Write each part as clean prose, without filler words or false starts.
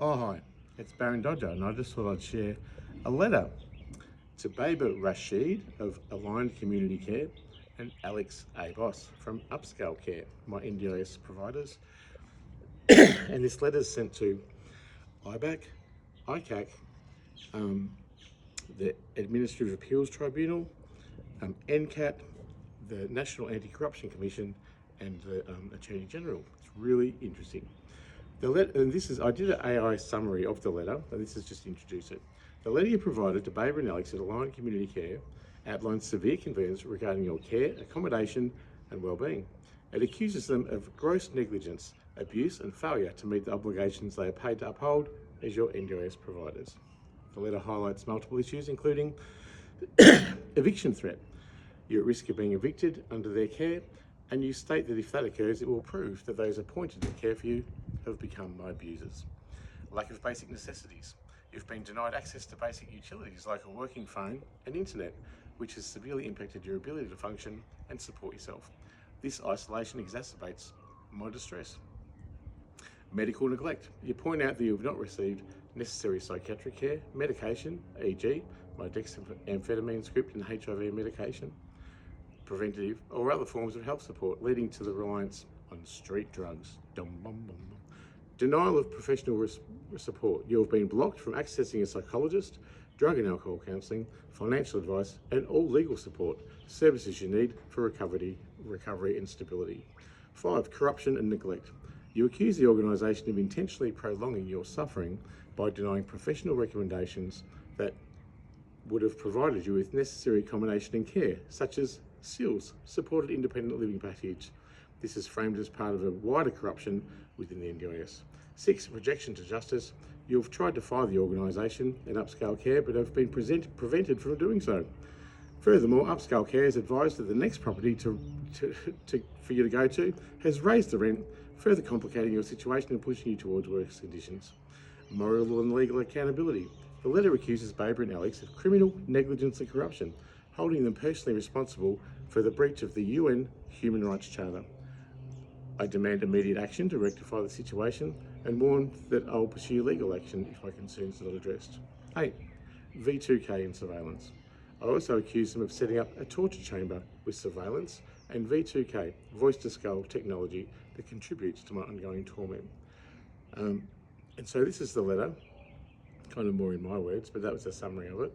Oh, hi, it's Baron Dodger, and I just thought I'd share a letter to Baber Rashid of Aligned Community Care and Alex A. Boss from Upscale Care, my NDIS providers. And this letter is sent to IBAC, ICAC, the Administrative Appeals Tribunal, NCAT, the National Anti-Corruption Commission, and the Attorney General. It's really interesting. The letter, and this is, I did an AI summary of the letter, and this is just to introduce it. The letter you provided to Baber and Alex at Aligned Community Care outlines severe concerns regarding your care, accommodation, and well-being. It accuses them of gross negligence, abuse, and failure to meet the obligations they are paid to uphold as your NDIS providers. The letter highlights multiple issues, including eviction threat. You're at risk of being evicted under their care, and you state that if that occurs, it will prove that those appointed to care for you have become my abusers. Lack of basic necessities. You've been denied access to basic utilities like a working phone and internet, which has severely impacted your ability to function and support yourself. This isolation exacerbates my distress. Medical neglect. You point out that you have not received necessary psychiatric care, medication, e.g. my dexamphetamine script and HIV medication, preventative or other forms of health support, leading to the reliance on street drugs. Denial of professional support. You have been blocked from accessing a psychologist, drug and alcohol counselling, financial advice, and all legal support, services you need for recovery and stability. 5. Corruption and neglect. You accuse the organisation of intentionally prolonging your suffering by denying professional recommendations that would have provided you with necessary accommodation and care, such as SILS, Supported Independent Living Package. This is framed as part of a wider corruption within the NDIS. 6. Rejection to justice. You have tried to fire the organisation and Upscale Care, but have been prevented from doing so. Furthermore, Upscale Care has advised that the next property for you to go to has raised the rent, further complicating your situation and pushing you towards worse conditions. Moral and legal accountability. The letter accuses Baber and Alex of criminal negligence and corruption, holding them personally responsible for the breach of the UN Human Rights Charter. I demand immediate action to rectify the situation and warn that I will pursue legal action if my concerns are not addressed. 8. V2K and surveillance. I also accuse them of setting up a torture chamber with surveillance and V2K, voice-to-skull technology that contributes to my ongoing torment. And so this is the letter, kind of more in my words, but that was a summary of it.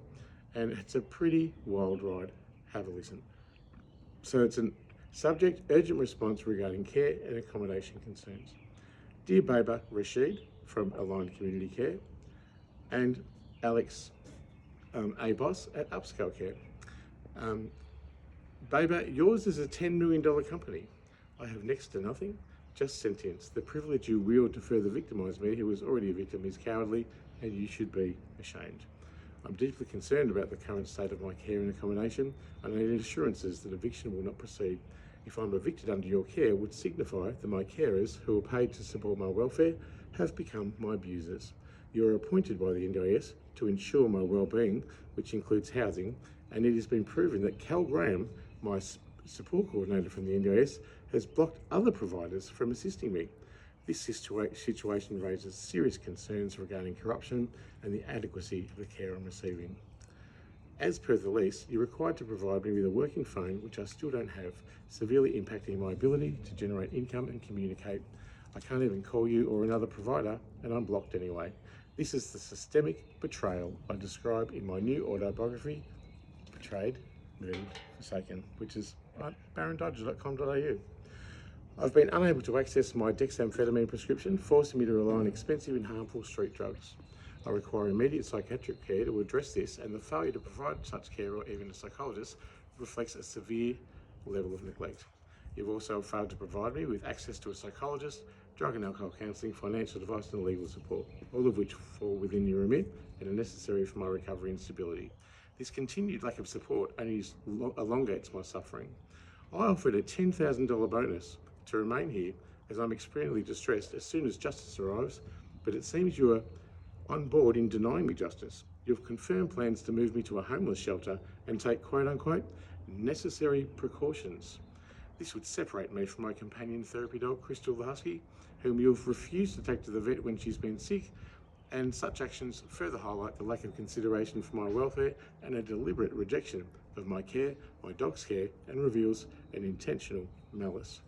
And it's a pretty wild ride. Have a listen. So it's a subject, urgent response regarding care and accommodation concerns. Dear Baber Rashid from Aligned Community Care and Alex A. Boss at Upscale Care. Baber, yours is a $10 million company. I have next to nothing, just sentence. The privilege you wield to further victimise me, who was already a victim, is cowardly, and you should be ashamed. I'm deeply concerned about the current state of my care and accommodation, and I need assurances that eviction will not proceed. If I'm evicted under your care, would signify that my carers, who are paid to support my welfare, have become my abusers. You are appointed by the NDIS to ensure my well-being, which includes housing, and it has been proven that Cal Graham, my support coordinator from the NDIS, has blocked other providers from assisting me. This situation raises serious concerns regarding corruption and the adequacy of the care I'm receiving. As per the lease, you're required to provide me with a working phone, which I still don't have, severely impacting my ability to generate income and communicate. I can't even call you or another provider, and I'm blocked anyway. This is the systemic betrayal I describe in my new autobiography, Betrayed, Murdered, Forsaken, which is at barondodger.com.au. I've been unable to access my dexamphetamine prescription, forcing me to rely on expensive and harmful street drugs. I require immediate psychiatric care to address this, and the failure to provide such care or even a psychologist reflects a severe level of neglect. You've also failed to provide me with access to a psychologist, drug and alcohol counselling, financial advice and legal support, all of which fall within your remit and are necessary for my recovery and stability. This continued lack of support only elongates my suffering. I offered a $10,000 bonus to remain here as I'm extremely distressed as soon as justice arrives, but it seems you are on board in denying me justice. You've confirmed plans to move me to a homeless shelter and take quote-unquote necessary precautions. This would separate me from my companion therapy dog, Crystal the Husky, whom you've refused to take to the vet when she's been sick, And such actions further highlight the lack of consideration for my welfare and a deliberate rejection of my care, my dog's care, and reveals an intentional malice.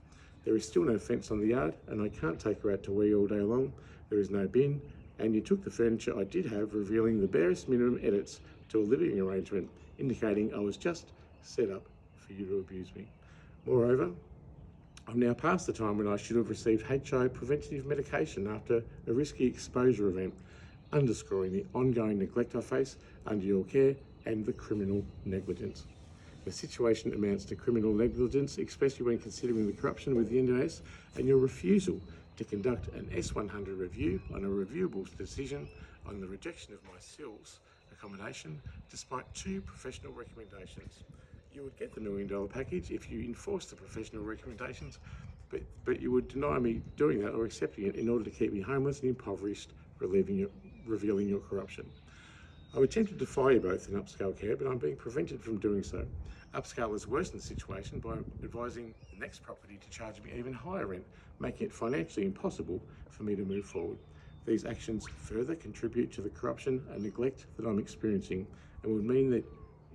There is still no fence on the yard, and I can't take her out to wee all day long. There is no bin, and you took the furniture I did have, revealing the barest minimum edits to a living arrangement, indicating I was just set up for you to abuse me. Moreover, I'm now past the time when I should have received HI preventative medication after a risky exposure event, underscoring the ongoing neglect I face under your care and the criminal negligence. The situation amounts to criminal negligence, especially when considering the corruption with the NDIS and your refusal to conduct an S100 review on a reviewable decision on the rejection of my SILS accommodation, despite 2 professional recommendations. You would get the $1 million package if you enforced the professional recommendations, but you would deny me doing that or accepting it in order to keep me homeless and impoverished, revealing your corruption. I would attempt to defy you both in upscale care, but I'm being prevented from doing so. Upscale has worsened the situation by advising the next property to charge me even higher rent, making it financially impossible for me to move forward. These actions further contribute to the corruption and neglect that I'm experiencing and would mean that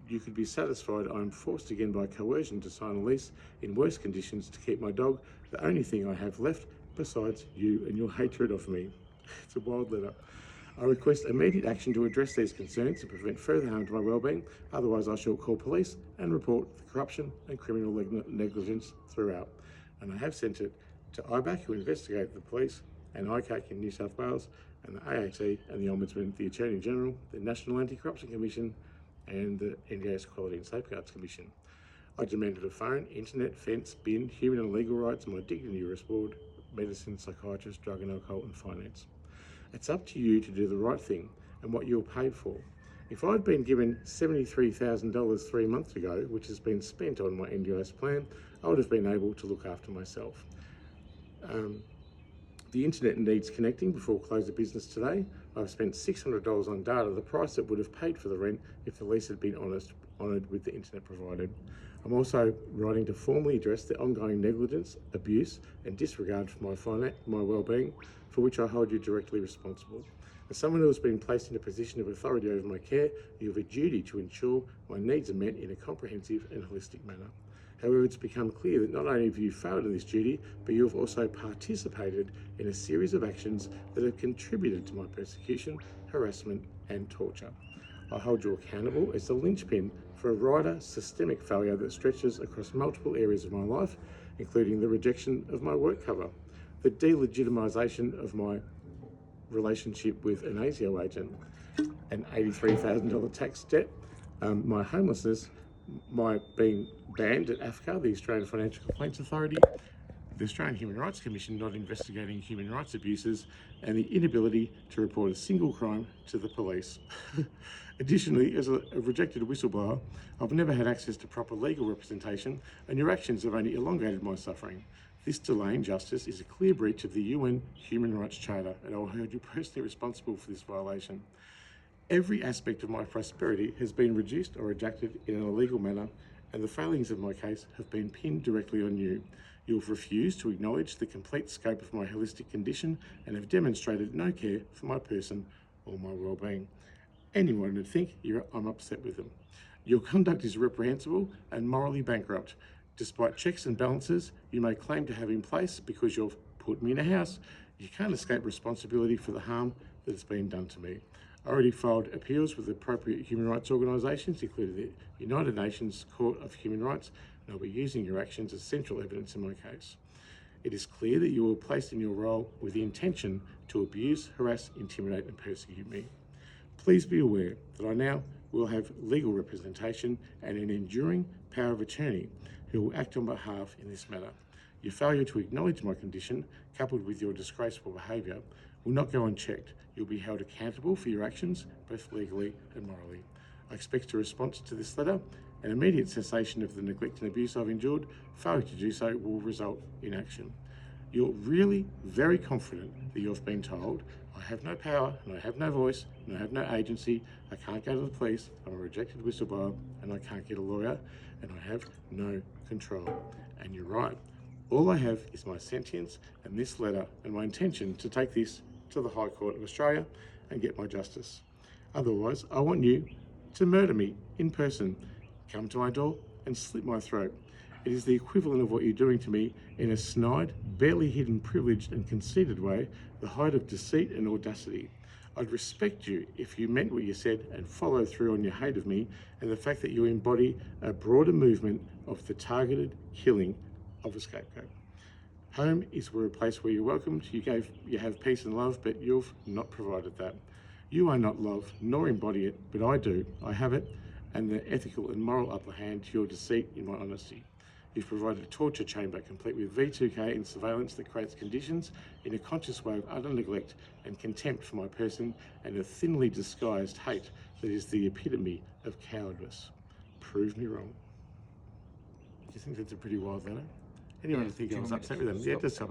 you could be satisfied I am forced again by coercion to sign a lease in worse conditions to keep my dog, the only thing I have left besides you and your hatred of me. It's a wild letter. I request immediate action to address these concerns and prevent further harm to my wellbeing, otherwise I shall call police and report the corruption and criminal negligence throughout. And I have sent it to IBAC, who investigate the police, and ICAC in New South Wales, and the AAT and the Ombudsman, the Attorney General, the National Anti-Corruption Commission, and the NDIS Quality and Safeguards Commission. I demanded a phone, internet, fence, bin, human and legal rights, my dignity restored, medicine, psychiatrist, drug and alcohol, and finance. It's up to you to do the right thing and what you're paid for. If I'd been given $73,000 3 months ago, which has been spent on my NDIS plan, I would have been able to look after myself. The internet needs connecting before close of business today. I've spent $600 on data, the price that would have paid for the rent if the lease had been honoured with the internet provided. I'm also writing to formally address the ongoing negligence, abuse and disregard for my wellbeing, for which I hold you directly responsible. As someone who has been placed in a position of authority over my care, you have a duty to ensure my needs are met in a comprehensive and holistic manner. However, it's become clear that not only have you failed in this duty, but you have also participated in a series of actions that have contributed to my persecution, harassment and torture. I hold you accountable as the linchpin for a wider systemic failure that stretches across multiple areas of my life, including the rejection of my work cover, the delegitimisation of my relationship with an ASIO agent, an $83,000 tax debt, my homelessness, my being banned at AFCA, the Australian Financial Complaints Authority, the Australian Human Rights Commission not investigating human rights abuses, and the inability to report a single crime to the police. Additionally, as a rejected whistleblower, I've never had access to proper legal representation, and your actions have only elongated my suffering. This delay in justice is a clear breach of the UN Human Rights Charter, and I'll hold you personally responsible for this violation. Every aspect of my prosperity has been reduced or rejected in an illegal manner, and the failings of my case have been pinned directly on you. You have refused to acknowledge the complete scope of my holistic condition and have demonstrated no care for my person or my well-being. Anyone would think I'm upset with them. Your conduct is reprehensible and morally bankrupt. Despite checks and balances you may claim to have in place because you've put me in a house, you can't escape responsibility for the harm that has been done to me. I already filed appeals with appropriate human rights organisations, including the United Nations Court of Human Rights, and I'll be using your actions as central evidence in my case. It is clear that you were placed in your role with the intention to abuse, harass, intimidate and persecute me. Please be aware that I now will have legal representation and an enduring power of attorney who will act on behalf in this matter. Your failure to acknowledge my condition, coupled with your disgraceful behaviour, will not go unchecked. You'll be held accountable for your actions, both legally and morally. I expect a response to this letter. An immediate cessation of the neglect and abuse I've endured. Failure to do so will result in action. You're really very confident that you've been told, I have no power, and I have no voice, and I have no agency, I can't go to the police, I'm a rejected whistleblower, and I can't get a lawyer, and I have no control. And you're right. All I have is my sentience and this letter and my intention to take this to the High Court of Australia and get my justice. Otherwise, I want you to murder me in person, come to my door and slit my throat. It is the equivalent of what you're doing to me in a snide, barely hidden, privileged and conceited way, the height of deceit and audacity. I'd respect you if you meant what you said and followed through on your hate of me and the fact that you embody a broader movement of the targeted killing of a scapegoat. Home is a place where you're welcomed, you have peace and love, but you've not provided that. You are not love, nor embody it, but I do. I have it, and the ethical and moral upper hand to your deceit in my honesty. You've provided a torture chamber complete with V2K and surveillance that creates conditions in a conscious way of utter neglect and contempt for my person and a thinly disguised hate that is the epitome of cowardice. Prove me wrong. Do you think that's a pretty wild letter? Anyone think I was upset with them? Yeah, just stop.